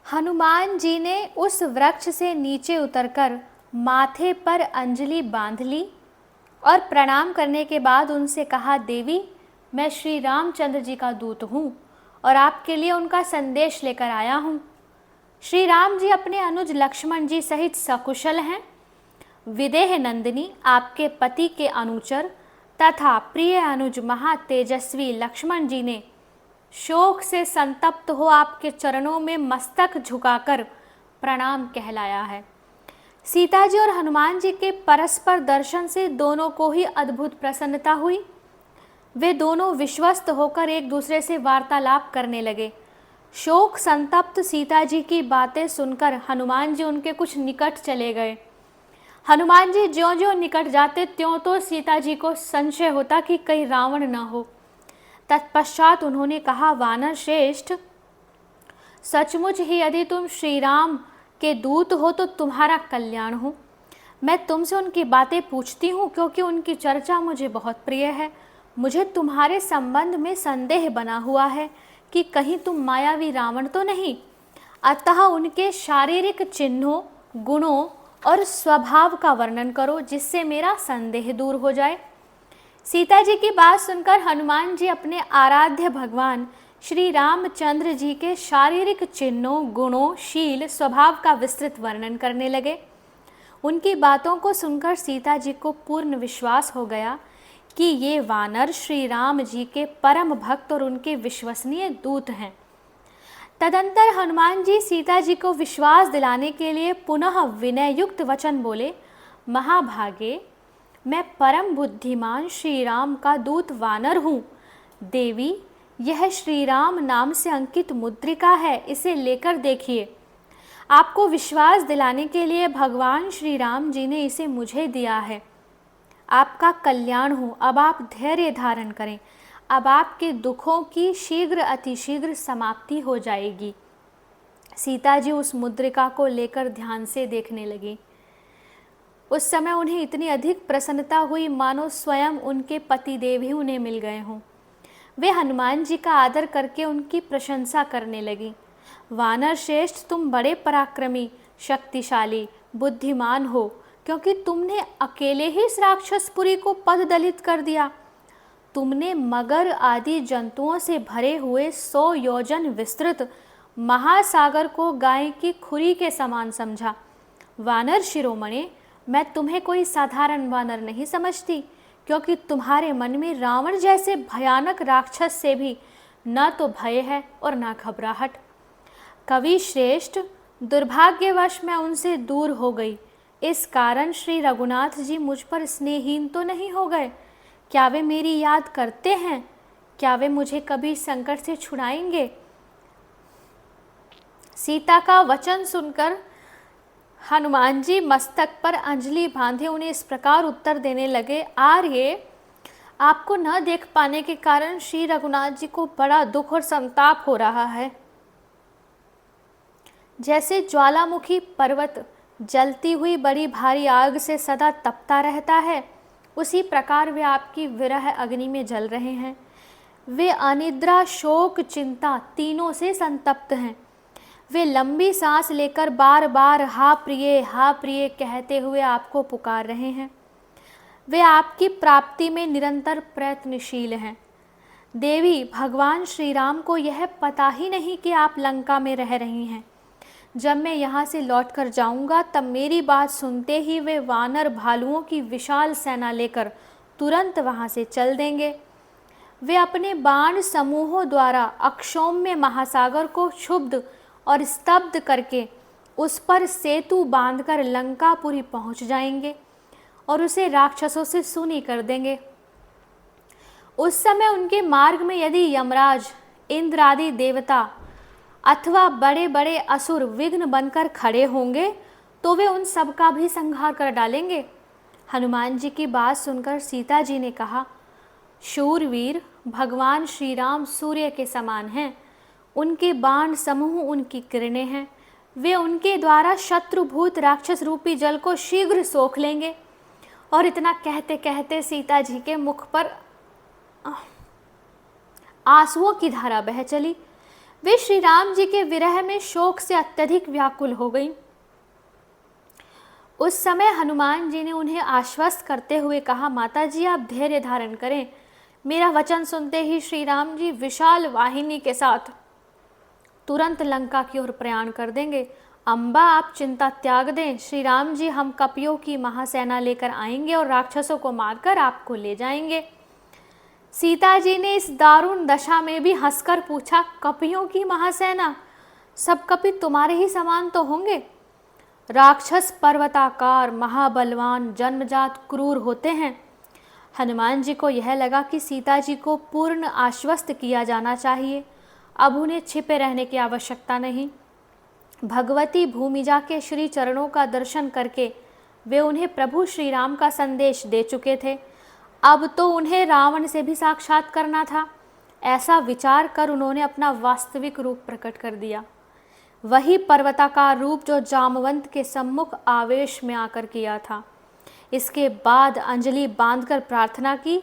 हनुमान जी ने उस वृक्ष से नीचे उतरकर माथे पर अंजलि बांध ली और प्रणाम करने के बाद उनसे कहा, देवी, मैं श्री रामचंद्र जी का दूत हूँ और आपके लिए उनका संदेश लेकर आया हूँ। श्री राम जी अपने अनुज लक्ष्मण जी सहित सकुशल हैं। विदेह नंदिनी आपके पति के अनुचर तथा प्रिय अनुज महातेजस्वी लक्ष्मण जी ने शोक से संतप्त हो आपके चरणों में मस्तक झुकाकर प्रणाम कहलाया है। सीता जी और हनुमान जी के परस्पर दर्शन से दोनों को ही अद्भुत प्रसन्नता हुई। वे दोनों विश्वस्त होकर एक दूसरे से वार्तालाप करने लगे। शोक संतप्त सीता जी की बातें सुनकर हनुमान जी उनके कुछ निकट चले गए। हनुमान जी ज्यों ज्यों निकट जाते त्यों तो सीता जी को संशय होता कि कहीं रावण न हो। तत्पश्चात उन्होंने कहा, वानर श्रेष्ठ, सचमुच ही यदि तुम श्री राम के दूत हो तो तुम्हारा कल्याण हो। मैं तुमसे उनकी बातें पूछती हूँ क्योंकि उनकी चर्चा मुझे बहुत प्रिय है। मुझे तुम्हारे संबंध में संदेह बना हुआ है कि कहीं तुम मायावी रावण तो नहीं। अतः उनके शारीरिक चिन्हों, गुणों और स्वभाव का वर्णन करो जिससे मेरा संदेह दूर हो जाए। सीता जी की बात सुनकर हनुमान जी अपने आराध्य भगवान श्री रामचंद्र जी के शारीरिक चिन्हों, गुणों, शील, स्वभाव का विस्तृत वर्णन करने लगे। उनकी बातों को सुनकर सीता जी को पूर्ण विश्वास हो गया कि ये वानर श्री राम जी के परम भक्त और उनके विश्वसनीय दूत हैं। तदंतर हनुमान जी सीता जी को विश्वास दिलाने के लिए पुनः विनययुक्त वचन बोले, महाभागे, मैं परम बुद्धिमान श्री राम का दूत वानर हूँ। देवी, यह श्री राम नाम से अंकित मुद्रिका है, इसे लेकर देखिए। आपको विश्वास दिलाने के लिए भगवान श्री राम जी ने इसे मुझे दिया है। आपका कल्याण हो। अब आप धैर्य धारण करें। अब आपके दुखों की शीघ्र अतिशीघ्र समाप्ति हो जाएगी। सीता जी उस मुद्रिका को लेकर ध्यान से देखने लगी। उस समय उन्हें इतनी अधिक प्रसन्नता हुई मानो स्वयं उनके पतिदेव ही उन्हें मिल गए हों। वे हनुमान जी का आदर करके उनकी प्रशंसा करने लगी। वानर श्रेष्ठ, तुम बड़े पराक्रमी, शक्तिशाली, बुद्धिमान हो, क्योंकि तुमने अकेले ही इस राक्षसपुरी को पददलित कर दिया। तुमने मगर आदि जंतुओं से भरे हुए 100 योजन विस्तृत महासागर को गाय की खुरी के समान समझा। वानर शिरोमणे, मैं तुम्हें कोई साधारण वानर नहीं समझती, क्योंकि तुम्हारे मन में रावण जैसे भयानक राक्षस से भी न तो भय है और न घबराहट। कवि श्रेष्ठ, दुर्भाग्यवश मैं उनसे दूर हो गई। इस कारण श्री रघुनाथ जी मुझ पर स्नेहहीन तो नहीं हो गए। क्या वे मेरी याद करते हैं? क्या वे मुझे कभी संकट से छुड़ाएंगे? सीता का वचन सुनकर हनुमान जी मस्तक पर अंजलि बांधे उन्हें इस प्रकार उत्तर देने लगे, आर्य, आपको न देख पाने के कारण श्री रघुनाथ जी को बड़ा दुख और संताप हो रहा है। जैसे ज्वालामुखी पर्वत जलती हुई बड़ी भारी आग से सदा तपता रहता है, उसी प्रकार वे आपकी विरह अग्नि में जल रहे हैं। वे अनिद्रा, शोक, चिंता तीनों से संतप्त हैं। वे लंबी सांस लेकर बार बार हा प्रिय कहते हुए आपको पुकार रहे हैं। वे आपकी प्राप्ति में निरंतर प्रयत्नशील हैं। देवी, भगवान श्री राम को यह पता ही नहीं कि आप लंका में रह रही हैं। जब मैं यहाँ से लौट कर जाऊँगा तब मेरी बात सुनते ही वे वानर भालुओं की विशाल सेना लेकर तुरंत वहाँ से चल देंगे। वे अपने बाण समूहों द्वारा अक्षौम्य महासागर को क्षुब्ध और स्तब्ध करके उस पर सेतु बांधकर लंकापुरी पहुँच जाएंगे और उसे राक्षसों से सूनी कर देंगे। उस समय उनके मार्ग में यदि यमराज, इंद्र आदि देवता अथवा बड़े बड़े असुर विघ्न बनकर खड़े होंगे तो वे उन सब का भी संहार कर डालेंगे। हनुमान जी की बात सुनकर सीता जी ने कहा, शूरवीर, भगवान श्री राम सूर्य के समान हैं। उनके बाण समूह उनकी किरणें हैं। वे उनके द्वारा शत्रुभूत राक्षस रूपी जल को शीघ्र सोख लेंगे। और इतना कहते कहते सीता जी के मुख पर आंसुओं की धारा बह चली। वे श्री राम जी के विरह में शोक से अत्यधिक व्याकुल हो गईं। उस समय हनुमान जी ने उन्हें आश्वस्त करते हुए कहा, माता जी आप धैर्य धारण करें। मेरा वचन सुनते ही श्री राम जी विशाल वाहिनी के साथ तुरंत लंका की ओर प्रयाण कर देंगे। अम्बा आप चिंता त्याग दें, श्री राम जी हम कपियों की महासेना लेकर आएंगे और राक्षसों को मारकर आपको ले जाएंगे। सीता जी ने इस दारुण दशा में भी हंसकर पूछा, कपियों की महासेना? सब कपि तुम्हारे ही समान तो होंगे। राक्षस पर्वताकार महाबलवान जन्मजात क्रूर होते हैं। हनुमान जी को यह लगा कि सीता जी को पूर्ण आश्वस्त किया जाना चाहिए, अब उन्हें छिपे रहने की आवश्यकता नहीं। भगवती भूमिजा के श्री चरणों का दर्शन करके वे उन्हें प्रभु श्री राम का संदेश दे चुके थे, अब तो उन्हें रावण से भी साक्षात करना था। ऐसा विचार कर उन्होंने अपना वास्तविक रूप प्रकट कर दिया, वही पर्वताकार रूप जो जामवंत के सम्मुख आवेश में आकर किया था। इसके बाद अंजलि बांधकर प्रार्थना की,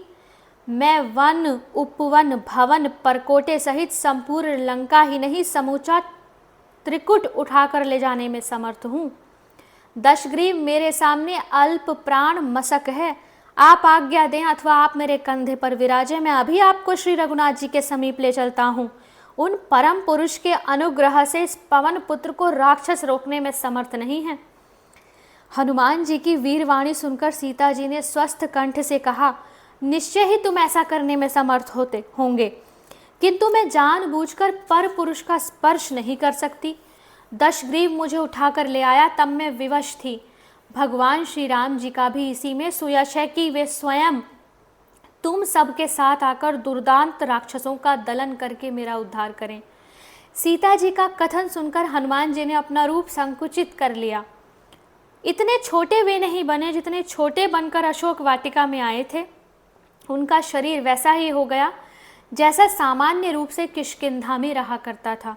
मैं वन उपवन भवन परकोटे सहित संपूर्ण लंका ही नहीं समूचा त्रिकुट उठाकर ले जाने में समर्थ हूँ। दशग्रीव मेरे सामने अल्प प्राण मसक है, आप आज्ञा दें अथवा आप मेरे कंधे पर विराजे, मैं अभी आपको श्री रघुनाथ जी के समीप ले चलता हूँ। उन परम पुरुष के अनुग्रह से इस पवन पुत्र को राक्षस रोकने में समर्थ नहीं है। हनुमान जी की वीरवाणी सुनकर सीता जी ने स्वस्थ कंठ से कहा, निश्चय ही तुम ऐसा करने में समर्थ होंगे, किंतु मैं जानबूझकर पर पुरुष का स्पर्श नहीं कर सकती। दशग्रीव मुझे उठाकर ले आया, तब मैं विवश थी। भगवान श्री राम जी का भी इसी में सुयश है कि वे स्वयं तुम सबके साथ आकर दुर्दांत राक्षसों का दलन करके मेरा उद्धार करें। सीता जी का कथन सुनकर हनुमान जी ने अपना रूप संकुचित कर लिया। इतने छोटे वे नहीं बने जितने छोटे बनकर अशोक वाटिका में आए थे। उनका शरीर वैसा ही हो गया जैसा सामान्य रूप से किष्किंधा में रहा करता था।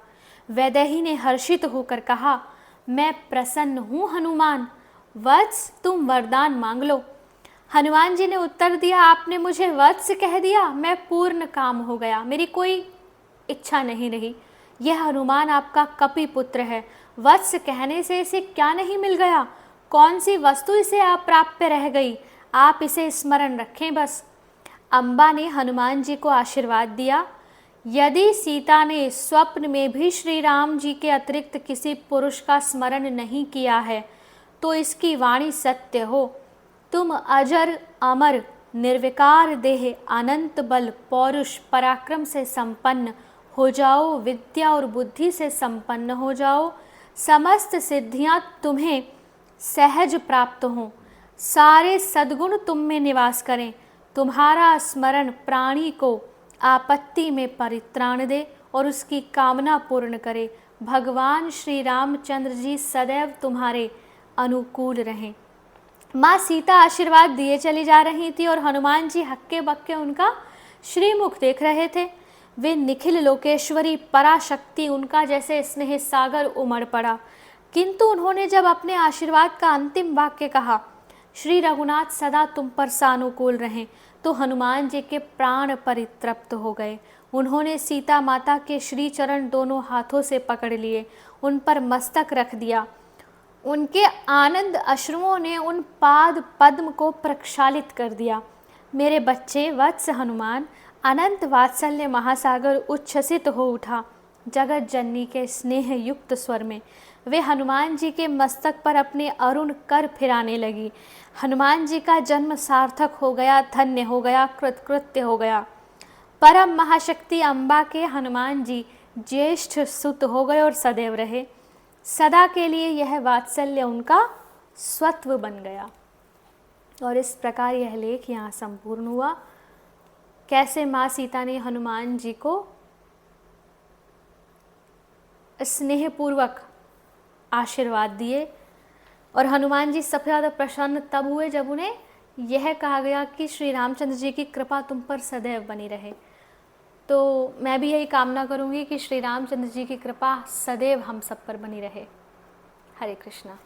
वैदेही ने हर्षित होकर कहा, मैं प्रसन्न हूँ हनुमान, वत्स तुम वरदान मांग लो। हनुमान जी ने उत्तर दिया, आपने मुझे वत्स कह दिया, मैं पूर्ण काम हो गया, मेरी कोई इच्छा नहीं रही। यह हनुमान आपका कपि पुत्र है, वत्स कहने से इसे क्या नहीं मिल गया, कौन सी वस्तु इसे अप्राप्य रह गई, आप इसे स्मरण रखें बस। अम्बा ने हनुमान जी को आशीर्वाद दिया, यदि सीता ने स्वप्न में भी श्री राम जी के अतिरिक्त किसी पुरुष का स्मरण नहीं किया है तो इसकी वाणी सत्य हो। तुम अजर अमर निर्विकार देह अनंत बल पौरुष पराक्रम से संपन्न हो जाओ, विद्या और बुद्धि से संपन्न हो जाओ, समस्त सिद्धियां तुम्हें सहज प्राप्त हों, सारे सद्गुण तुम में निवास करें, तुम्हारा स्मरण प्राणी को आपत्ति में परित्राण दे और उसकी कामना पूर्ण करे। भगवान श्री रामचंद्र जी सदैव तुम्हारे अनुकूल रहें। माँ सीता आशीर्वाद दिए चली जा रही थी और हनुमान जी हक्के बक्के उनका श्रीमुख देख रहे थे। वे निखिल लोकेश्वरी पराशक्ति उनका जैसे स्नेह सागर उमड़ पड़ा, किंतु उन्होंने जब अपने आशीर्वाद का अंतिम वाक्य कहा, श्री रघुनाथ सदा तुम पर सानुकूल रहें, तो हनुमान जी के प्राण परितृप्त हो गए। उन्होंने सीता माता के श्री चरण दोनों हाथों से पकड़ लिए, उन पर मस्तक रख दिया। उनके आनंद अश्रुओं ने उन पाद पद्म को प्रक्षालित कर दिया। मेरे बच्चे वत्स हनुमान, अनंत वात्सल्य महासागर उच्छ्वसित हो उठा जगत जननी के स्नेह युक्त स्वर में। वे हनुमान जी के मस्तक पर अपने अरुण कर फिराने लगी। हनुमान जी का जन्म सार्थक हो गया, धन्य हो गया, कृतकृत्य हो गया। परम महाशक्ति अम्बा के हनुमान जी ज्येष्ठ सुत हो गए और सदैव रहे। सदा के लिए यह वात्सल्य उनका स्वत्व बन गया। और इस प्रकार यह लेख यहाँ संपूर्ण हुआ। कैसे माँ सीता ने हनुमान जी को स्नेहपूर्वक आशीर्वाद दिए और हनुमान जी सबसे ज़्यादा प्रसन्न तब हुए जब उन्हें यह कहा गया कि श्री रामचंद्र जी की कृपा तुम पर सदैव बनी रहे। तो मैं भी यही कामना करूँगी कि श्री रामचंद्र जी की कृपा सदैव हम सब पर बनी रहे। हरे कृष्णा।